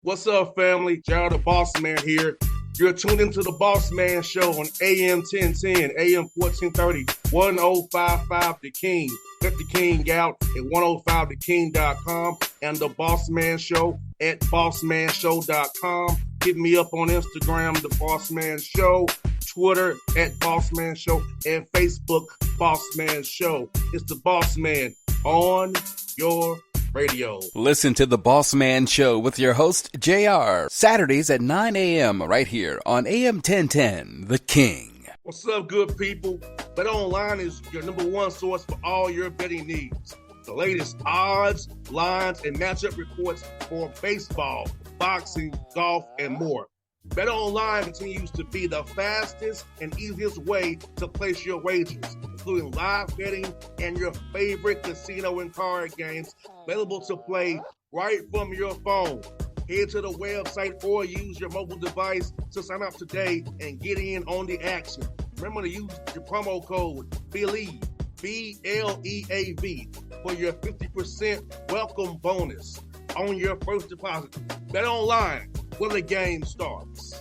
What's up, family? Gerald the Bossman here. You're tuned into the Bossman Show on AM 1010, AM 1430, 1055 The King. Let the King out at 105theking.com and the Bossman Show at bossmanshow.com. Hit me up on Instagram, The Bossman Show, Twitter at Bossman Show, and Facebook, Bossman Show. It's the Bossman on your radio. Listen to the Bossman Show with your host, JR, Saturdays at 9 a.m. right here on AM 1010, The King. What's up, good people? BetOnline is your number one source for all your betting needs. The latest odds, lines, and matchup reports for baseball, boxing, golf, and more. BetOnline continues to be the fastest and easiest way to place your wagers, including live betting and your favorite casino and card games available to play right from your phone. Head to the website or use your mobile device to sign up today and get in on the action. Remember to use your promo code BELIEVE, B-L-E-A-V, for your 50% welcome bonus on your first deposit. BetOnline, where the game starts.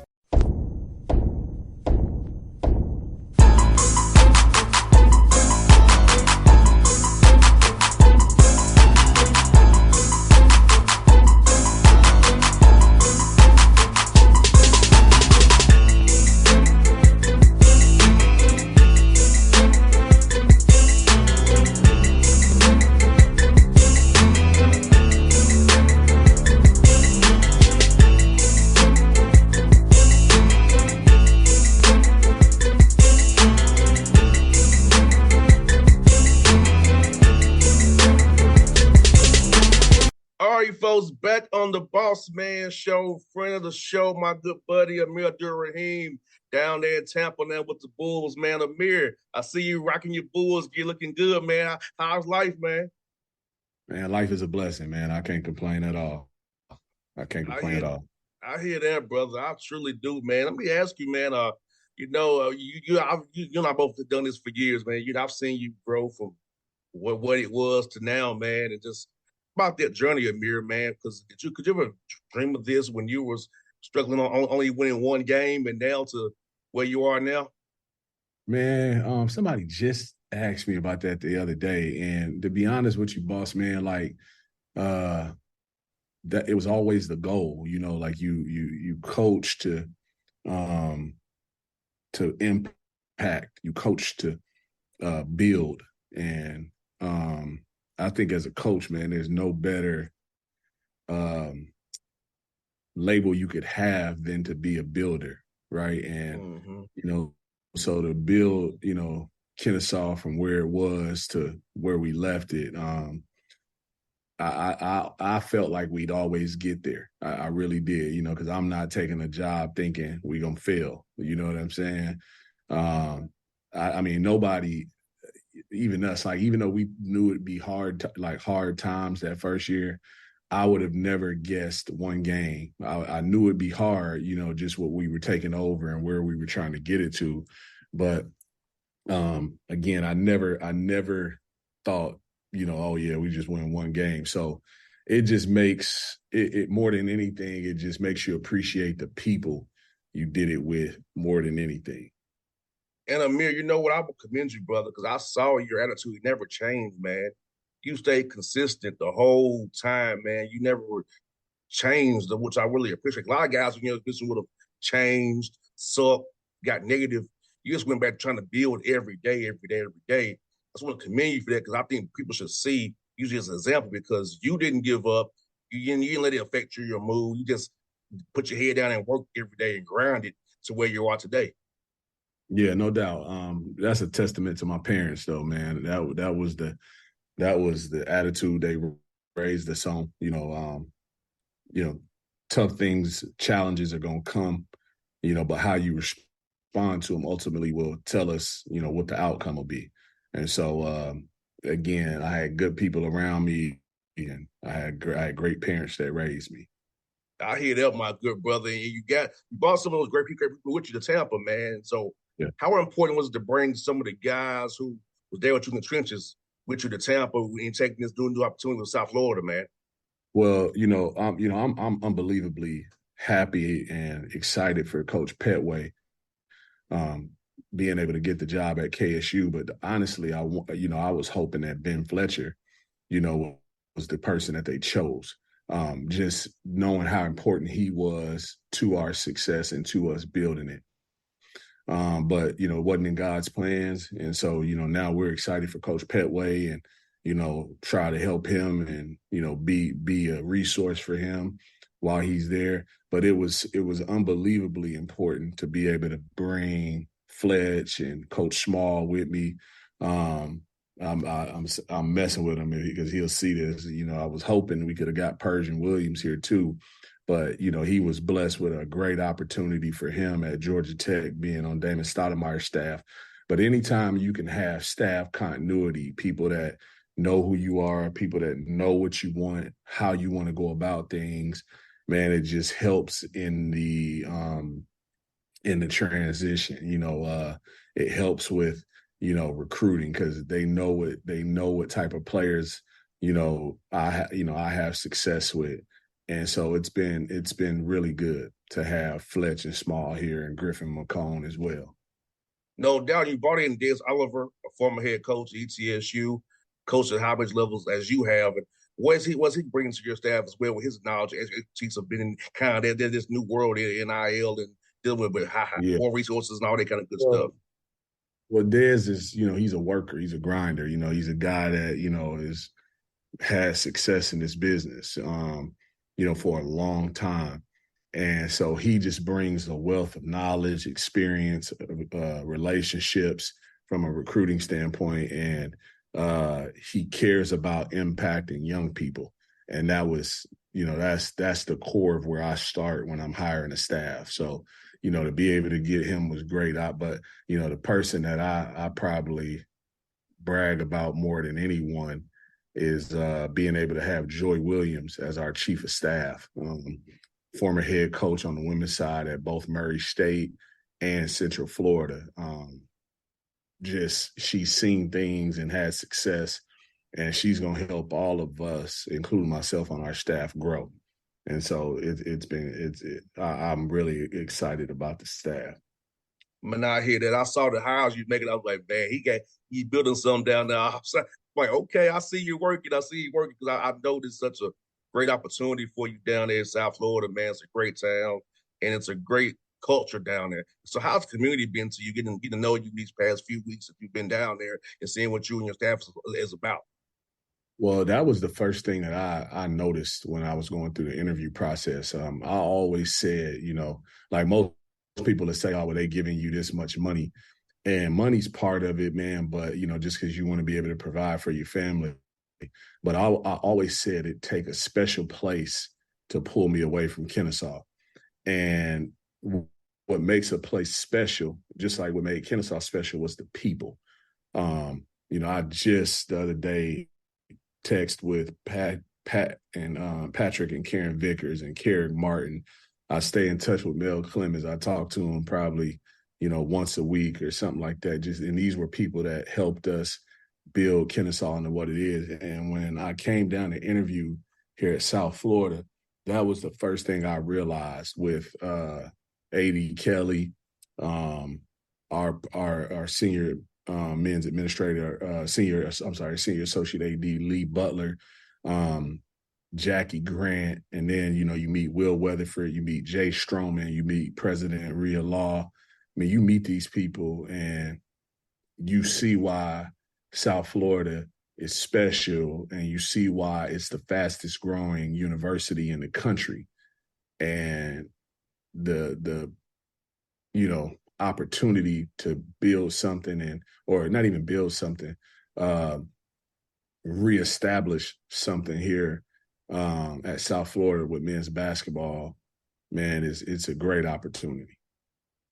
Folks, back on the Bossman Show, friend of the show, my good buddy Amir Abdur-Rahim, down there in Tampa now with the Bulls, man. Amir, I see you rocking your Bulls. You're looking good, man. How's life, man? Man, life is a blessing, man. I can't complain at all. I can't complain at all. I hear that, brother. I truly do, man. Let me ask you, man. You and I both have done this for years, man. I've seen you grow from what it was to now, man, and just about that journey, Amir, man, because could you ever dream of this when you was struggling on only winning one game and now to where you are now? Man, somebody just asked me about that the other day, and to be honest with you, boss man, like that it was always the goal, like you coach to impact, you coach to build, and I think as a coach, man, there's no better label you could have than to be a builder, right? And, so to build, Kennesaw from where it was to where we left it, I felt like we'd always get there. I really did, because I'm not taking a job thinking we're going to fail. You know what I'm saying? I mean, nobody – even us, like, even though we knew it'd be hard times that first year, I would have never guessed one game. I knew it'd be hard, just what we were taking over and where we were trying to get it to. But again, I never thought, oh yeah, we just win one game. So it just makes it more than anything, it just makes you appreciate the people you did it with more than anything. And Amir, you know what? I would commend you, brother, because I saw your attitude never changed, man. You stayed consistent the whole time, man. You never were changed, which I really appreciate. A lot of guys, this would have changed, sucked, got negative. You just went back trying to build every day. I just want to commend you for that, because I think people should see you as an example, because you didn't give up. You didn't let it affect your mood. You just put your head down and work every day and grind it to where you are today. Yeah, no doubt. That's a testament to my parents, though, man. That was the attitude they raised us on. Tough things, challenges are gonna come, but how you respond to them ultimately will tell us, what the outcome will be. And so, again, I had good people around me, and I had great parents that raised me. I hear that, my good brother. And you brought some of those great people with you to Tampa, man. So. Yeah. How important was it to bring some of the guys who was there with you in the trenches with you to Tampa and taking this new opportunity with South Florida, man? Well, I'm unbelievably happy and excited for Coach Petway um, being able to get the job at KSU. But honestly, I was hoping that Ben Fletcher, was the person that they chose. Just knowing how important he was to our success and to us building it. But it wasn't in God's plans, and so now we're excited for Coach Petway and try to help him and be a resource for him while he's there. But it was unbelievably important to be able to bring Fletch and Coach Small with me. I'm messing with him because he'll see this. I was hoping we could have got Persian Williams here too, but he was blessed with a great opportunity for him at Georgia Tech, being on Damon Stoudemire's staff. But anytime you can have staff continuity, people that know who you are, people that know what you want, how you want to go about things, man, it just helps in the transition. It helps with recruiting because they know what type of players I have success with. And so it's been really good to have Fletch and Small here and Griffin McCone as well. No doubt, you brought in Des Oliver, a former head coach at ETSU, coached at high levels as you have. And what's he bringing to your staff as well with his knowledge and expertise of being in kind of this new world in NIL and dealing with more resources and all that kind of good stuff? Well, Dez is, he's a worker. He's a grinder. He's a guy that, has success in this business, for a long time. And so he just brings a wealth of knowledge, experience, relationships from a recruiting standpoint. And he cares about impacting young people. And that was, that's the core of where I start when I'm hiring a staff. So, to be able to get him was great. But the person that I probably brag about more than anyone is being able to have Joy Williams as our chief of staff, former head coach on the women's side at both Murray State and Central Florida. She's seen things and had success, and she's going to help all of us, including myself on our staff, grow. And so I'm really excited about the staff. Man, I hear that. I saw the hires you making. I was like, man, he's building something down there. I was like, okay, I see you working. Because I know this is such a great opportunity for you down there in South Florida, man. It's a great town, and it's a great culture down there. So how's the community been to you, getting to know you these past few weeks that you've been down there and seeing what you and your staff is about? Well, that was the first thing that I noticed when I was going through the interview process. I always said, like most people that say, oh, well, they giving you this much money. And money's part of it, man. But, just because you want to be able to provide for your family. But I always said it take a special place to pull me away from Kennesaw. And what makes a place special, just like what made Kennesaw special, was the people. I just the other day text with Pat and Patrick and Karen Vickers and Karen Martin. I stay in touch with Mel Clemens. I talk to him probably, once a week or something like that. And these were people that helped us build Kennesaw into what it is. And when I came down to interview here at South Florida, that was the first thing I realized with A.D. Kelly, our senior men's administrator, senior associate AD Lee Butler, Jackie Grant, and then you meet Will Weatherford, you meet Jay Stroman, you meet President Rhea Law. I mean, you meet these people and you see why South Florida is special, and you see why it's the fastest growing university in the country, and the opportunity to build something or not even build something, reestablish something here at South Florida with men's basketball, man, it's a great opportunity.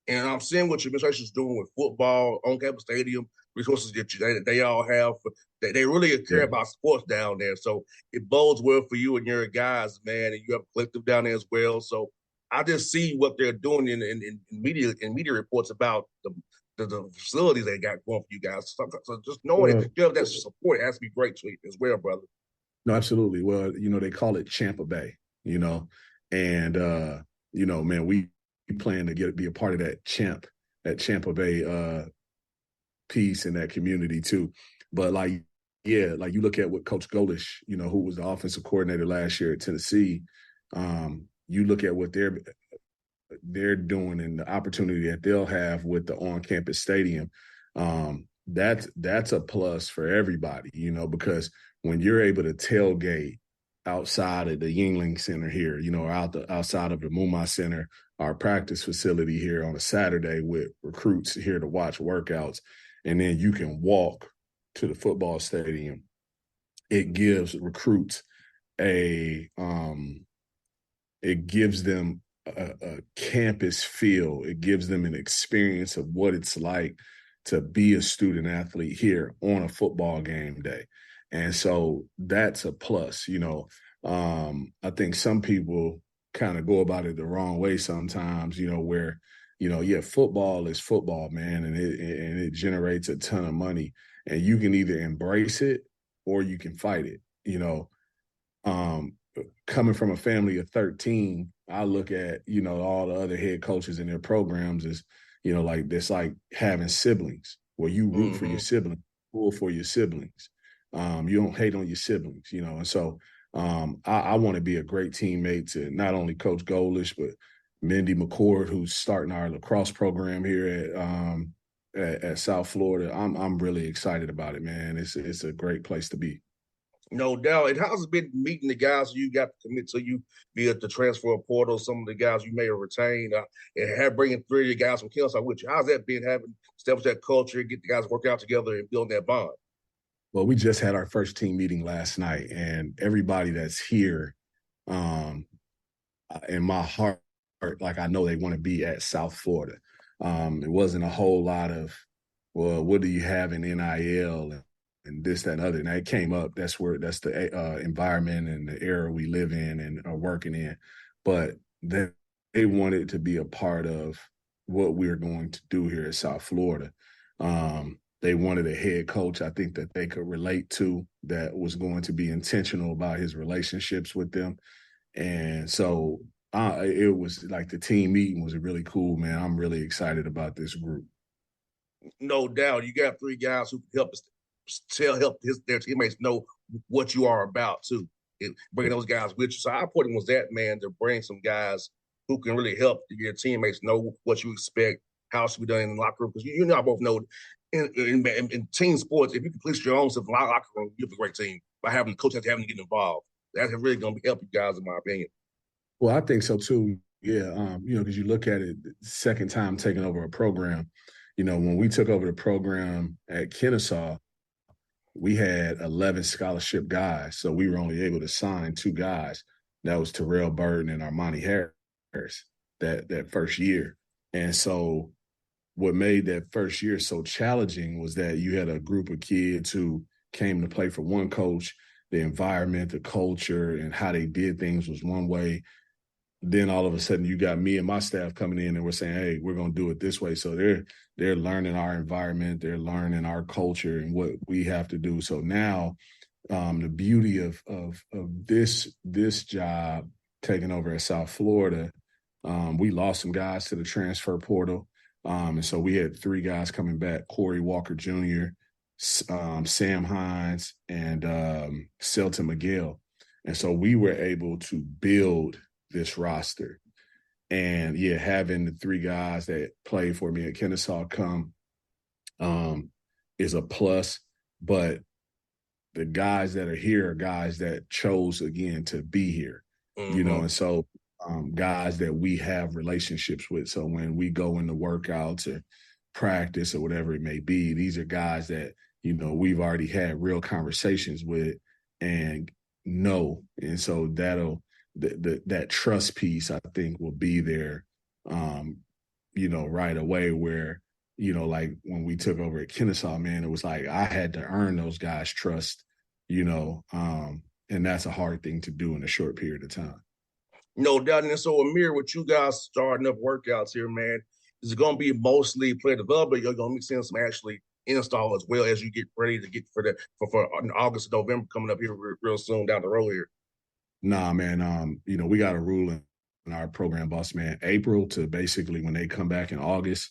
And I'm seeing what your administration is doing with football, on-campus stadium, resources that they all have. They really care about sports down there. So it bodes well for you and your guys, man, and you have a collective down there as well. So I just see what they're doing in media reports about the facilities they got going for you guys. So just knowing that you have that support has to be great to you as well, brother. No, absolutely. Well, they call it Champa Bay, and man, we plan to be a part of that Champa Bay piece in that community too. But yeah, like you look at what Coach Golish, who was the offensive coordinator last year at Tennessee, you look at what they're doing and the opportunity that they'll have with the on-campus stadium. That's a plus for everybody, because when you're able to tailgate outside of the Yingling Center here, or outside of the Mumma Center, our practice facility here on a Saturday with recruits here to watch workouts, and then you can walk to the football stadium, it gives recruits it gives them a campus feel. It gives them an experience of what it's like to be a student athlete here on a football game day. And so that's a plus, I think some people kind of go about it the wrong way sometimes, where, football is football, man, and it generates a ton of money, and you can either embrace it or you can fight it, coming from a family of 13, I look at, all the other head coaches in their programs as, like it's like having siblings where you root for your siblings, pull for your siblings. You don't hate on your siblings, and so I want to be a great teammate to not only Coach Golish, but Mindy McCord, who's starting our lacrosse program here at South Florida. I'm really excited about it, man. It's a great place to be. No doubt. And how's it been meeting the guys you got to commit to you via the transfer portal, some of the guys you may have retained, and have bringing 3 of your guys from Kennesaw with you? How's that been, having establish that culture, get the guys work out together and build that bond? Well, we just had our first team meeting last night, and everybody that's here, in my heart, like I know they want to be at South Florida. It wasn't a whole lot of, well, what do you have in NIL and this, that, and other. Now it came up. That's the environment and the era we live in and are working in. But they wanted to be a part of what we're going to do here at South Florida. They wanted a head coach, I think, that they could relate to, that was going to be intentional about his relationships with them. And so it was like the team meeting was really cool, man. I'm really excited about this group. No doubt. You got 3 guys who can help their teammates know what you are about too, and bringing those guys with you. So how important was that, man, to bring some guys who can really help your teammates know what you expect, how it should be done in the locker room? Because you and I both know in team sports, if you can police your own stuff in the locker room, you have a great team. By having the coach having to get involved, that's really going to help you guys, in my opinion. Well, I think so too. Yeah, because you look at it, second time taking over a program. When we took over the program at Kennesaw, we had 11 scholarship guys, so we were only able to sign 2 guys. That was Terrell Burton and Armani Harris that first year. And so what made that first year so challenging was that you had a group of kids who came to play for one coach. The environment, the culture, and how they did things was one way. Then all of a sudden you got me and my staff coming in and we're saying, hey, we're going to do it this way. So they're learning our environment, they're learning our culture and what we have to do. So now the beauty of this job taking over at South Florida, we lost some guys to the transfer portal. And so we had 3 guys coming back, Corey Walker Jr., Sam Hines, and Selton Miguel. And so we were able to build this roster. And yeah, having the 3 guys that played for me at Kennesaw come is a plus. But the guys that are here are guys that chose, again, to be here, and so guys that we have relationships with. So when we go into workouts or practice or whatever it may be, these are guys that, we've already had real conversations with and know. And so that trust piece, I think, will be there, right away, where, like when we took over at Kennesaw, man, it was like I had to earn those guys' trust, and that's a hard thing to do in a short period of time. No doubt. And so, Amir, with you guys starting up workouts here, man, is it going to be mostly player development? You're going to mix in some actually install as well as you get ready to get for August and November coming up here real soon down the road here? Nah, man. We got a rule in our program, Bossman. April to basically when they come back in August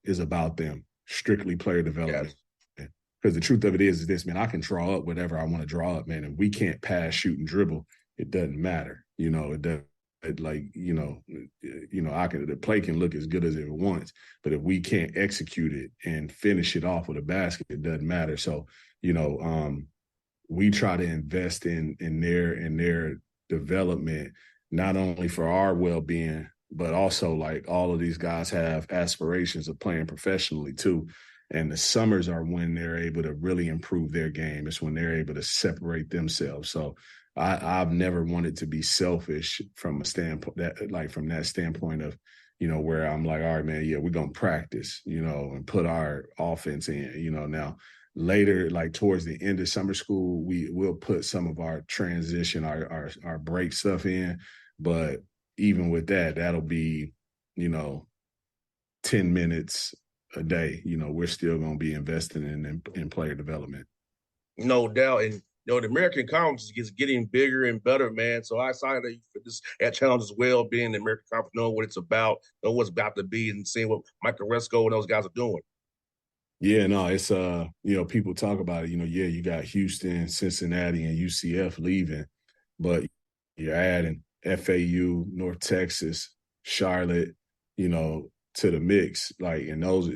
is about them, strictly player development. Yes. Because the truth of it is this, man, I can draw up whatever I want to draw up, man. And we can't pass, shoot, and dribble. It doesn't matter. It doesn't. The play can look as good as it wants, but if we can't execute it and finish it off with a basket, it doesn't matter. So, we try to invest in their development, not only for our well-being, but also like all of these guys have aspirations of playing professionally too. And the summers are when they're able to really improve their game. It's when they're able to separate themselves. So I've never wanted to be selfish from a standpoint from that standpoint of, where I'm like, all right, man, yeah, we're going to practice, and put our offense in, now later, like towards the end of summer school, we'll put some of our transition, our break stuff in. But even with that, that'll be, 10 minutes a day. We're still going to be investing in player development. No doubt. And, the American Conference is getting bigger and better, man. So I excited for this challenge as well, being the American Conference, knowing what it's about, knowing what's about to be, and seeing what Michael Resco and those guys are doing. Yeah, no, it's people talk about it. You got Houston, Cincinnati, and UCF leaving, but you're adding FAU, North Texas, Charlotte, to the mix. Like, and those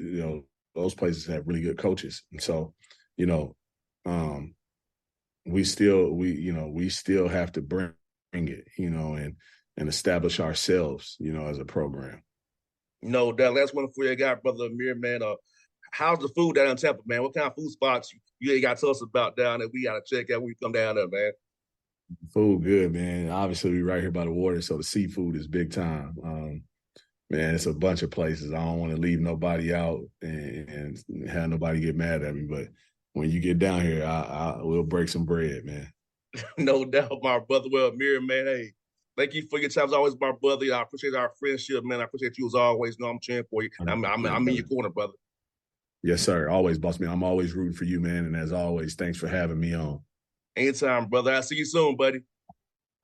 places have really good coaches, and so we still have to bring it, and establish ourselves, as a program. No doubt. Last one for you, guy, brother Amir, man. How's the food down in Tampa, man? What kind of food spots you got to tell us about down there? We got to check out when we come down there, man. Food good, man. Obviously, we right here by the water, so the seafood is big time. Man, it's a bunch of places. I don't want to leave nobody out and have nobody get mad at me, but when you get down here, we'll break some bread, man. No doubt, my brother. Well, Amir, man, hey, thank you for your time as always, my brother. I appreciate our friendship, man. I appreciate you as always. I'm cheering for you. I'm in your corner, brother. Yes, sir. Always, boss man. I'm always rooting for you, man. And as always, thanks for having me on. Anytime, brother. I'll see you soon, buddy.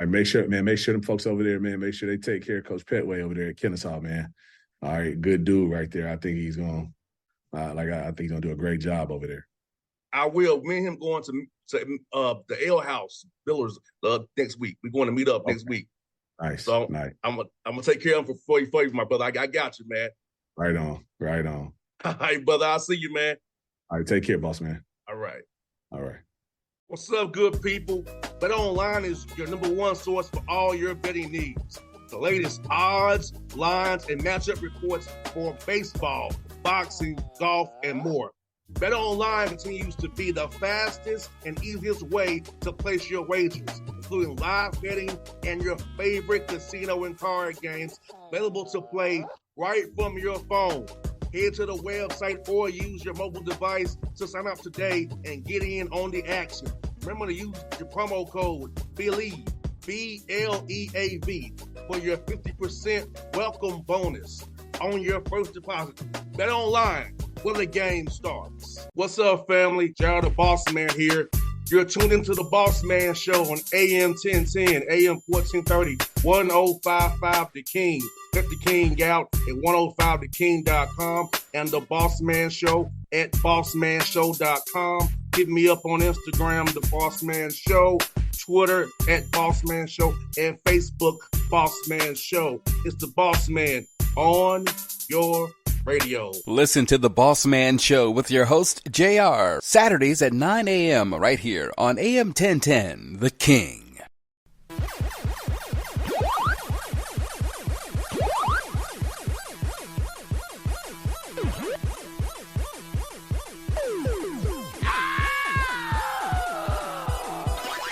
All right, make sure them folks over there, man, make sure they take care of Coach Petway over there at Kennesaw, man. All right, good dude right there. I think he's going I think he's going to do a great job over there. I will. Me and him going to the Ale House, Billers, next week. We're going to meet up next week. Nice. So nice. I'm gonna take care of him for you, my brother. I got you, man. Right on. All right, brother. I'll see you, man. All right, take care, boss man. All right. What's up, good people? BetOnline is your number one source for all your betting needs. The latest odds, lines, and matchup reports for baseball, boxing, golf, and more. BetOnline continues to be the fastest and easiest way to place your wagers, including live betting and your favorite casino and card games available to play right from your phone. Head to the website or use your mobile device to sign up today and get in on the action. Remember to use your promo code BELIEVE, BLEAV, for your 50% welcome bonus on your first deposit. BetOnline, where the game starts. What's up, family? Jared the Bossman here. You're tuned into the Bossman Show on AM 1010, AM 1430, 1055 The King. Check The King out at 105theking.com and the Bossman Show at bossmanshow.com. Hit me up on Instagram, The Bossman Show, Twitter at Bossman Show, and Facebook, Bossman Show. It's the Bossman on your radio. Listen to The Bossman Show with your host, JR, Saturdays at 9 a.m. right here on AM 1010, The King.